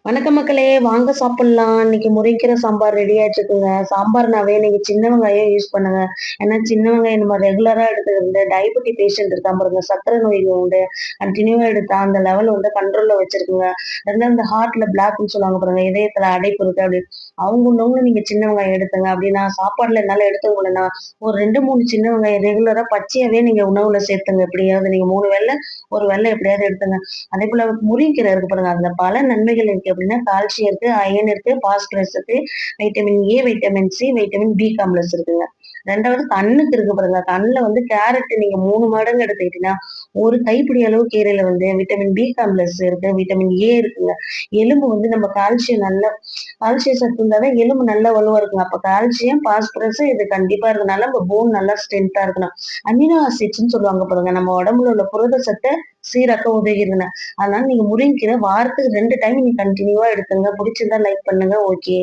வணக்கம் மக்களே! வாங்க சாப்பிடலாம். இன்னைக்கு முருங்கீரை சாம்பார் ரெடி ஆயிட்டுருக்குங்க. சாம்பார்னாவே நீங்க சின்ன வெங்காயம் யூஸ் பண்ணுங்க. ஏன்னா சின்ன வெங்காயம் நம்ம ரெகுலரா எடுத்துக்கிறது டயபெட்டிக் பேஷண்ட் இருக்கான் பாருங்க, சர்க்கரை நோய் உண்டு. கன்டினியூவா எடுத்தா அந்த லெவல் வந்து கண்ட்ரோல்ல வச்சிருக்குங்க. 2வது இந்த ஹார்ட்ல பிளாக்ன்னு சொல்லுவாங்க பாருங்க, இதயத்துல அடைப்பு இருக்கு அப்படி. அவங்க உள்ளவங்க நீங்க சின்ன வெங்காயம் எடுத்துங்க. அப்படி நான் சாப்பாடுல என்னால எடுத்துக்க முடியலன்னா, ஒரு 2, 3 சின்ன வெங்காயம் ரெகுலரா பச்சையாவே நீங்க உணவுல சேர்த்துங்க. எப்படியாவது நீங்க 3 வேள, ஒரு வேள எப்படியாவது எடுத்துங்க. அதேபோல முருங்கீரை இருக்கு பாருங்க. அதுல பல நன்மைகள் இருக்கு. எப்படின்னா கால்சியம் இருக்கு, அயர்ன் இருக்கு, பாஸ்பரஸ் இருக்கு, vitamin A, vitamin C, vitamin B complex இருக்குங்க. 2வது கண்ணுக்கு இருக்கு பாருங்க. கண்ல வந்து கேரட் நீங்க 3 மடங்கு எடுத்துக்கிட்டீங்கன்னா, ஒரு கைப்பிடி அளவு கீரையில வந்து விட்டமின் பி காம்ப்ளெக்ஸ் இருக்கு, விட்டமின் ஏ இருக்குங்க. எலும்பு வந்து நம்ம கால்சியம் சத்து இருந்தா தான் எலும்பு நல்லா வலுவா இருக்குங்க. அப்ப கால்சியம், பாஸ்பரஸ் இது கண்டிப்பா இருக்கனால நம்ம போன் நல்லா ஸ்ட்ரென்த்தா இருக்கணும். அமினோ ஆசிட்ஸ்ன்னு சொல்லுவாங்க பாருங்க. நம்ம உடம்புல உள்ள புரத சத்த சீராக்க உதவுதுங்க. அதனால நீங்க முருங்கைக்கீரை வாரத்துக்கு 2 டைம் நீங்க கன்டினியூவா எடுத்துங்க. புடிச்சிருந்தா லைக் பண்ணுங்க. ஓகே.